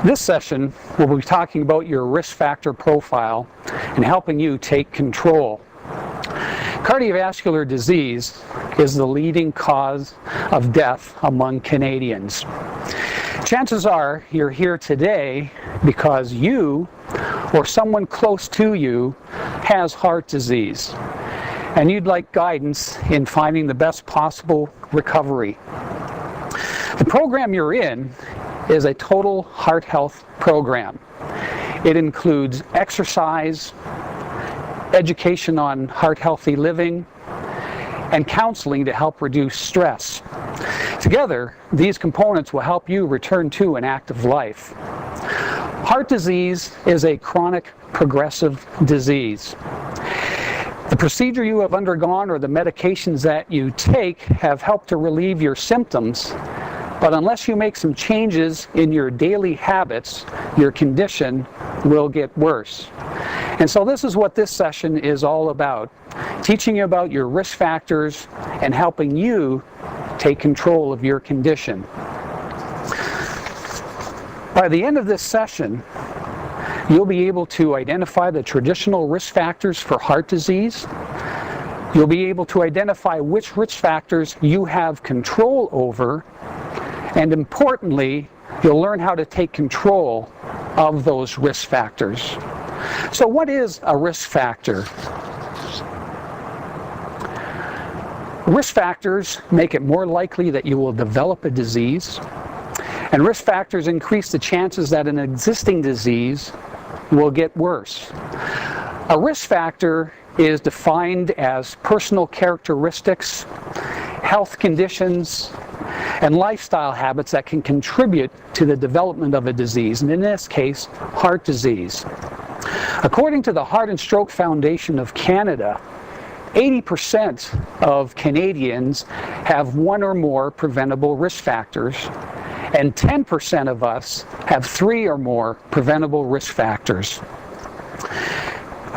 This session, we'll be talking about your risk factor profile and helping you take control. Cardiovascular disease is the leading cause of death among Canadians. Chances are you're here today because you or someone close to you has heart disease, and you'd like guidance in finding the best possible recovery. The program you're in is a total heart health program. It includes exercise, education on heart healthy living, and counseling to help reduce stress. Together, these components will help you return to an active life. Heart disease is a chronic progressive disease. The procedure you have undergone or the medications that you take have helped to relieve your symptoms, but unless you make some changes in your daily habits, your condition will get worse. And so this is what this session is all about, teaching you about your risk factors and helping you take control of your condition. By the end of this session, you'll be able to identify the traditional risk factors for heart disease. You'll be able to identify which risk factors you have control over, and importantly, you'll learn how to take control of those risk factors. So what is a risk factor? Risk factors make it more likely that you will develop a disease, and risk factors increase the chances that an existing disease will get worse. A risk factor is defined as personal characteristics, health conditions, and lifestyle habits that can contribute to the development of a disease, and in this case, heart disease. According to the Heart and Stroke Foundation of Canada, 80% of Canadians have one or more preventable risk factors, and 10% of us have 3 or more preventable risk factors.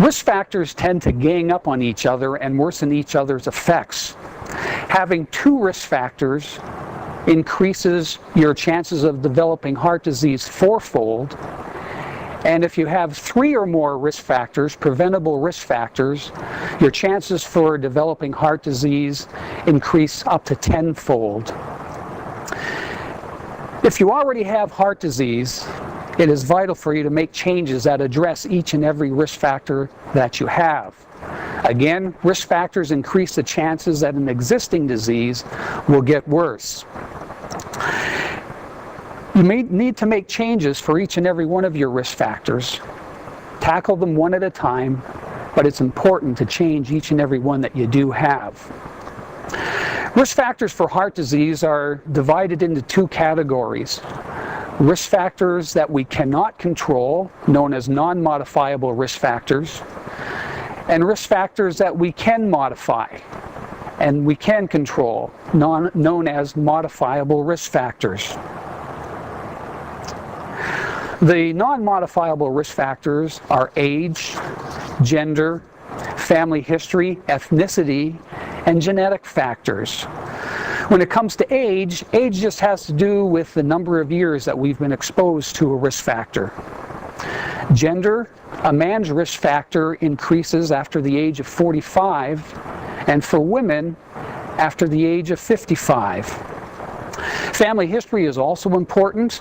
Risk factors tend to gang up on each other and worsen each other's effects. Having 2 risk factors increases your chances of developing heart disease 4-fold, and if you have 3 or more risk factors, preventable risk factors, your chances for developing heart disease increase up to 10-fold. If you already have heart disease, it is vital for you to make changes that address each and every risk factor that you have. Again, risk factors increase the chances that an existing disease will get worse. You may need to make changes for each and every one of your risk factors. Tackle them one at a time, but it's important to change each and every one that you do have. Risk factors for heart disease are divided into 2 categories. Risk factors that we cannot control, known as non-modifiable risk factors, and risk factors that we can modify and we can control, known as modifiable risk factors. The non-modifiable risk factors are age, gender, family history, ethnicity, and genetic factors. When it comes to age just has to do with the number of years that we've been exposed to a risk factor. Gender, a man's risk factor increases after the age of 45, and for women, after the age of 55. Family history is also important.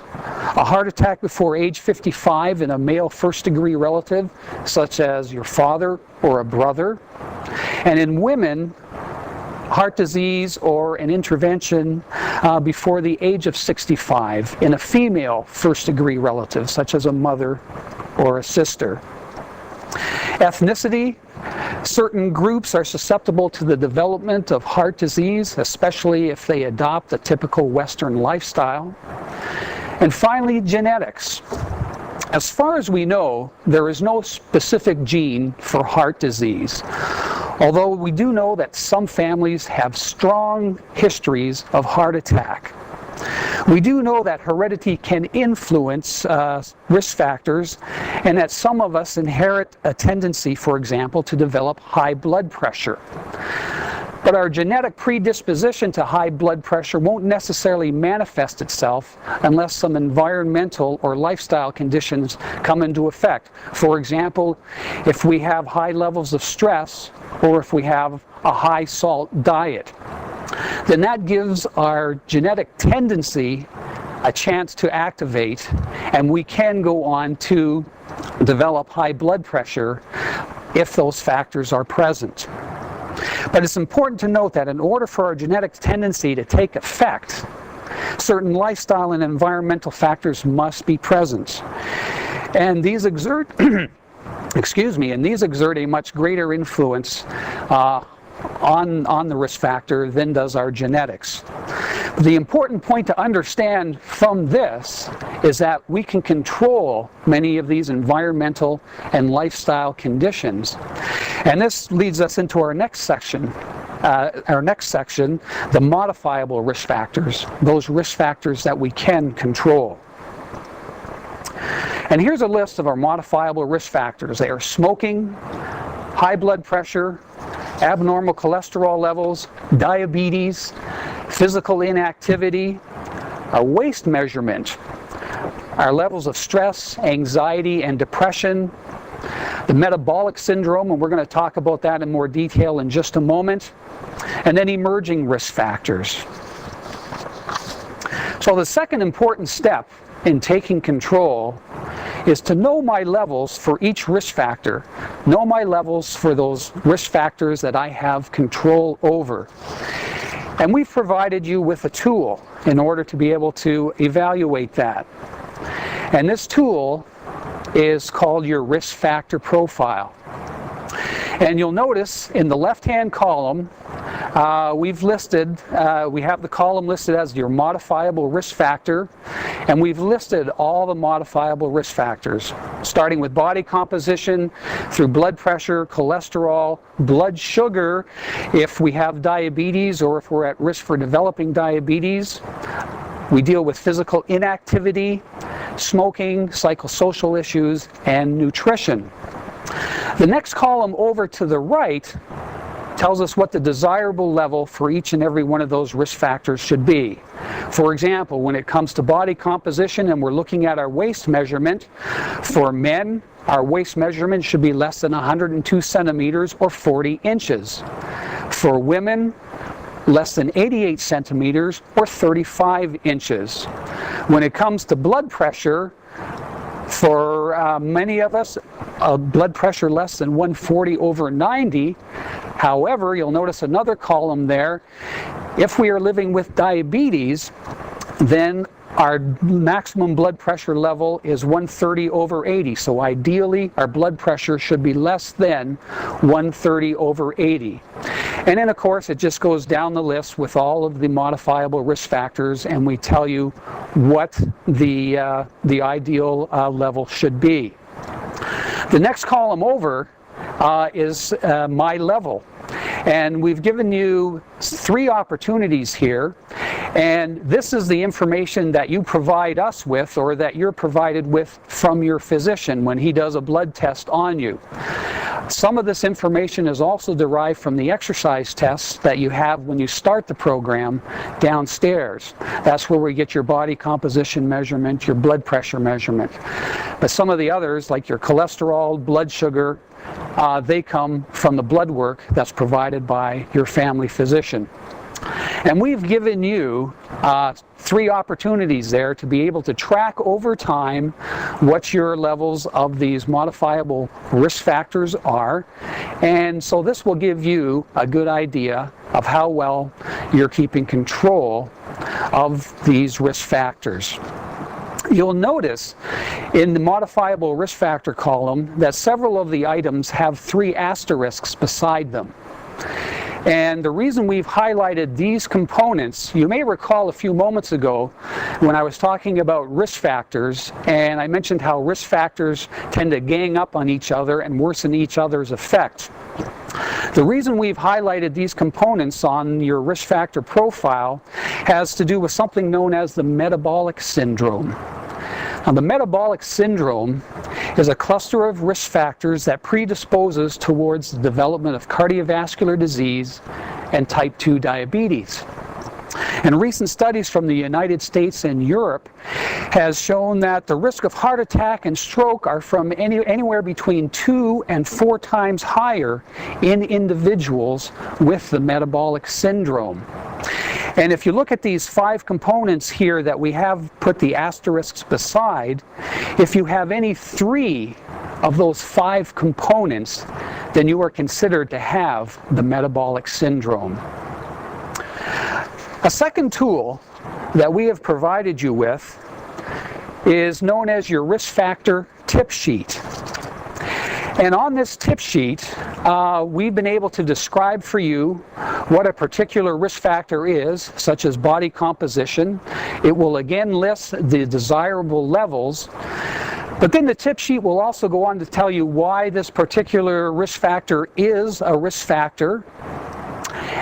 A heart attack before age 55 in a male first-degree relative, such as your father or a brother. And in women, heart disease or an intervention before the age of 65 in a female first-degree relative, such as a mother or a sister. Ethnicity. Certain groups are susceptible to the development of heart disease, especially if they adopt a typical Western lifestyle. And finally, genetics. As far as we know, there is no specific gene for heart disease, although we do know that some families have strong histories of heart attack. We do know that heredity can influence risk factors, and that some of us inherit a tendency, for example, to develop high blood pressure. But our genetic predisposition to high blood pressure won't necessarily manifest itself unless some environmental or lifestyle conditions come into effect. For example, if we have high levels of stress or if we have a high salt diet, then that gives our genetic tendency a chance to activate, and we can go on to develop high blood pressure if those factors are present. But it's important to note that in order for our genetic tendency to take effect, certain lifestyle and environmental factors must be present. And these exert a much greater influence on the risk factor than does our genetics. But the important point to understand from this is that we can control many of these environmental and lifestyle conditions. And this leads us into our next section, the modifiable risk factors, those risk factors that we can control. And here's a list of our modifiable risk factors. They are smoking, high blood pressure, abnormal cholesterol levels, diabetes, physical inactivity, our waist measurement, our levels of stress, anxiety, and depression, the metabolic syndrome, and we're going to talk about that in more detail in just a moment, and then emerging risk factors. So the second important step in taking control is to know my levels for each risk factor, know my levels for those risk factors that I have control over. And we've provided you with a tool in order to be able to evaluate that. And this tool is called your risk factor profile. And you'll notice in the left-hand column, we have the column listed as your modifiable risk factor, and we've listed all the modifiable risk factors, starting with body composition, through blood pressure, cholesterol, blood sugar, if we have diabetes or if we're at risk for developing diabetes. We deal with physical inactivity, smoking, psychosocial issues, and nutrition. The next column over to the right tells us what the desirable level for each and every one of those risk factors should be. For example, when it comes to body composition and we're looking at our waist measurement, for men, our waist measurement should be less than 102 centimeters or 40 inches. For women, less than 88 centimeters or 35 inches. When it comes to blood pressure, for many of us, blood pressure less than 140 over 90. However, you'll notice another column there. If we are living with diabetes, then our maximum blood pressure level is 130 over 80. So ideally, our blood pressure should be less than 130 over 80. And then, of course, it just goes down the list with all of the modifiable risk factors, and we tell you what the ideal level should be. The next column over is my level. And we've given you 3 opportunities here, and this is the information that you provide us with, or that you're provided with from your physician when he does a blood test on you. Some of this information is also derived from the exercise tests that you have when you start the program downstairs. That's where we get your body composition measurement, your blood pressure measurement. But some of the others, like your cholesterol, blood sugar, they come from the blood work that's provided by your family physician. And we've given you 3 opportunities there to be able to track over time what your levels of these modifiable risk factors are. And so this will give you a good idea of how well you're keeping control of these risk factors. You'll notice in the modifiable risk factor column that several of the items have 3 asterisks beside them. And the reason we've highlighted these components, you may recall a few moments ago when I was talking about risk factors, and I mentioned how risk factors tend to gang up on each other and worsen each other's effect. The reason we've highlighted these components on your risk factor profile has to do with something known as the metabolic syndrome. Now, the metabolic syndrome is a cluster of risk factors that predisposes towards the development of cardiovascular disease and type 2 diabetes. And recent studies from the United States and Europe has shown that the risk of heart attack and stroke are from anywhere between 2 and 4 times higher in individuals with the metabolic syndrome. And if you look at these 5 components here that we have put the asterisks beside, if you have any 3 of those 5 components, then you are considered to have the metabolic syndrome. A second tool that we have provided you with is known as your risk factor tip sheet. And on this tip sheet, we've been able to describe for you what a particular risk factor is, such as body composition. It will again list the desirable levels, but then the tip sheet will also go on to tell you why this particular risk factor is a risk factor.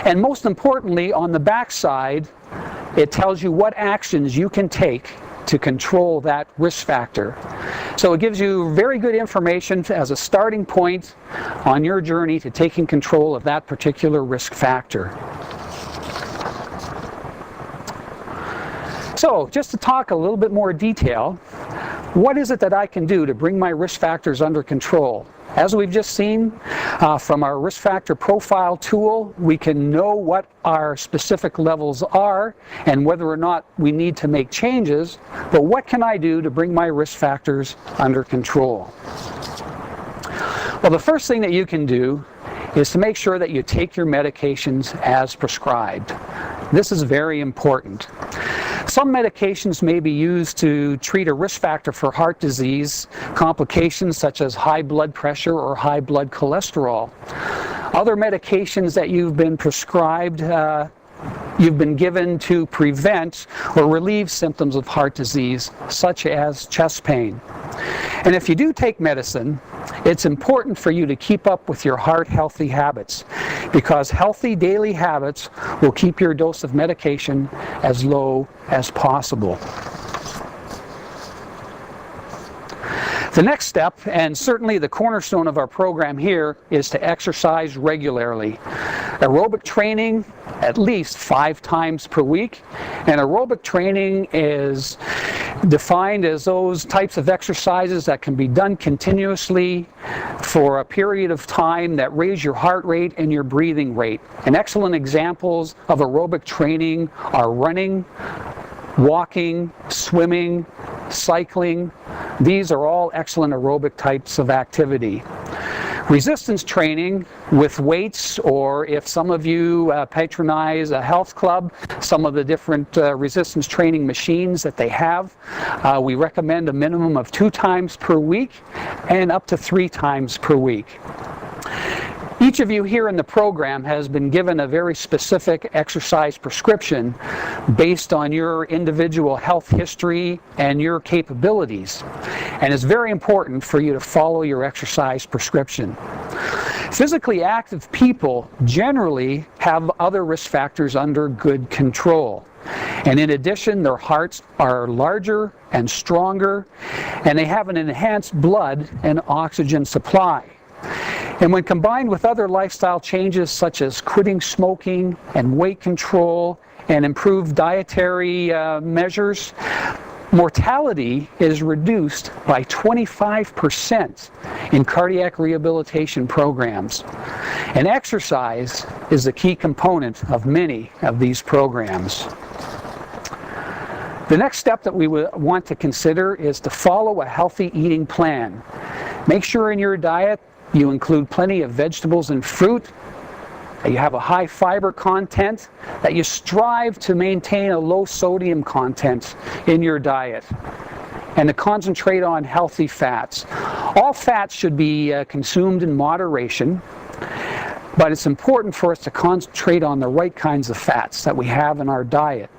And most importantly, on the back side, it tells you what actions you can take to control that risk factor. So it gives you very good information as a starting point on your journey to taking control of that particular risk factor. So just to talk a little bit more detail, what is it that I can do to bring my risk factors under control? As we've just seen from our risk factor profile tool, we can know what our specific levels are and whether or not we need to make changes, but what can I do to bring my risk factors under control? Well, the first thing that you can do is to make sure that you take your medications as prescribed. This is very important. Some medications may be used to treat a risk factor for heart disease complications such as high blood pressure or high blood cholesterol. Other medications that you've been prescribed, you've been given to prevent or relieve symptoms of heart disease such as chest pain. And if you do take medicine, it's important for you to keep up with your heart healthy habits, because healthy daily habits will keep your dose of medication as low as possible. The next step, and certainly the cornerstone of our program here, is to exercise regularly. Aerobic training at least 5 times per week, and aerobic training is defined as those types of exercises that can be done continuously for a period of time that raise your heart rate and your breathing rate. And excellent examples of aerobic training are running, walking, swimming, cycling. These are all excellent aerobic types of activity. Resistance training with weights, or if some of you patronize a health club, some of the different resistance training machines that they have, we recommend a minimum of 2 times per week and up to 3 times per week. Each of you here in the program has been given a very specific exercise prescription based on your individual health history and your capabilities. And it's very important for you to follow your exercise prescription. Physically active people generally have other risk factors under good control. And in addition, their hearts are larger and stronger, and they have an enhanced blood and oxygen supply. And when combined with other lifestyle changes such as quitting smoking and weight control and improved dietary measures, mortality is reduced by 25% in cardiac rehabilitation programs. And exercise is a key component of many of these programs. The next step that we want to consider is to follow a healthy eating plan. Make sure in your diet you include plenty of vegetables and fruit, that you have a high fiber content, that you strive to maintain a low sodium content in your diet, and to concentrate on healthy fats. All fats should be consumed in moderation, but it's important for us to concentrate on the right kinds of fats that we have in our diet.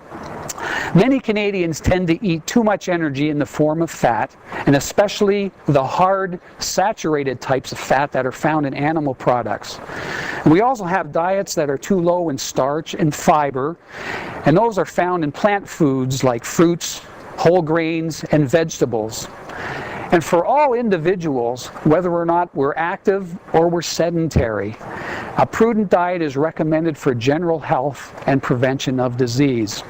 Many Canadians tend to eat too much energy in the form of fat, and especially the hard, saturated types of fat that are found in animal products. And we also have diets that are too low in starch and fiber, and those are found in plant foods like fruits, whole grains, and vegetables. And for all individuals, whether or not we're active or we're sedentary, a prudent diet is recommended for general health and prevention of disease.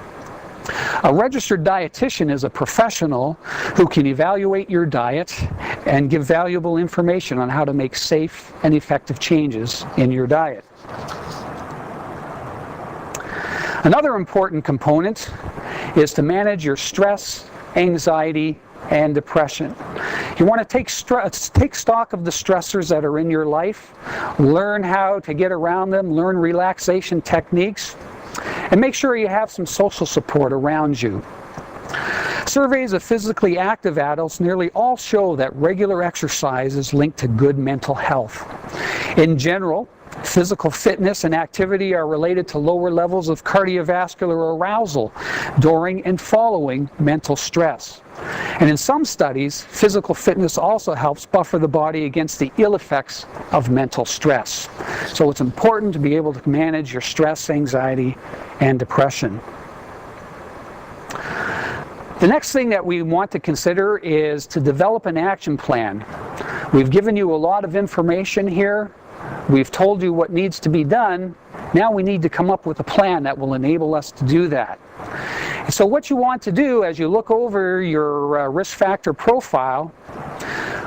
A registered dietitian is a professional who can evaluate your diet and give valuable information on how to make safe and effective changes in your diet. Another important component is to manage your stress, anxiety, and depression. You want to take stock of the stressors that are in your life, learn how to get around them, learn relaxation techniques, and make sure you have some social support around you. Surveys of physically active adults nearly all show that regular exercise is linked to good mental health. In general, physical fitness and activity are related to lower levels of cardiovascular arousal during and following mental stress. And in some studies, physical fitness also helps buffer the body against the ill effects of mental stress. So it's important to be able to manage your stress, anxiety, and depression. The next thing that we want to consider is to develop an action plan. We've given you a lot of information here. We've told you what needs to be done. Now we need to come up with a plan that will enable us to do that. And so what you want to do as you look over your risk factor profile,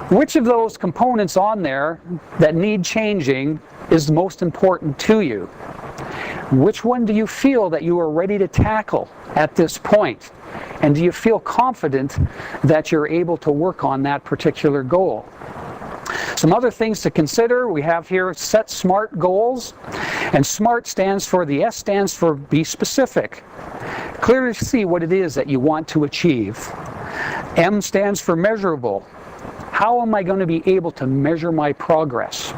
which of those components on there that need changing is the most important to you? Which one do you feel that you are ready to tackle at this point? And do you feel confident that you're able to work on that particular goal? Some other things to consider, we have here set SMART goals, and SMART stands for, the S stands for be specific. Clearly see what it is that you want to achieve. M stands for measurable. How am I going to be able to measure my progress?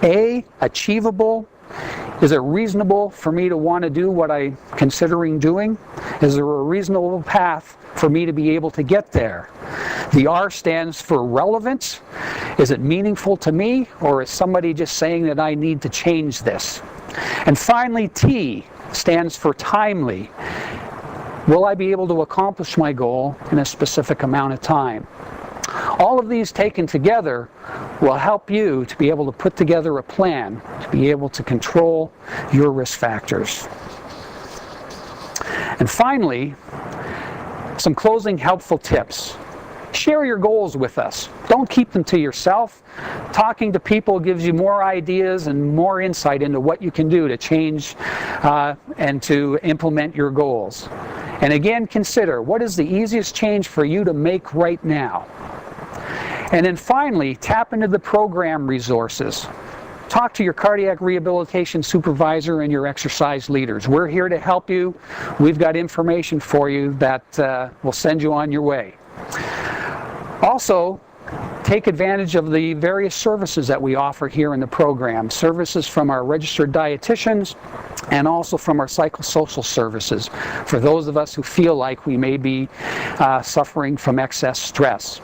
A, achievable. Is it reasonable for me to want to do what I'm considering doing? Is there a reasonable path for me to be able to get there? The R stands for relevant. Is it meaningful to me, or is somebody just saying that I need to change this? And finally, T stands for timely. Will I be able to accomplish my goal in a specific amount of time? All of these taken together will help you to be able to put together a plan to be able to control your risk factors. And finally, some closing helpful tips. Share your goals with us. Don't keep them to yourself. Talking to people gives you more ideas and more insight into what you can do to change and to implement your goals. And again, consider, what is the easiest change for you to make right now? And then finally, tap into the program resources. Talk to your cardiac rehabilitation supervisor and your exercise leaders. We're here to help you. We've got information for you that will send you on your way. Also, take advantage of the various services that we offer here in the program. Services from our registered dietitians and also from our psychosocial services for those of us who feel like we may be suffering from excess stress.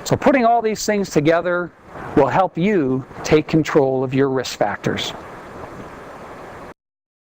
So putting all these things together will help you take control of your risk factors.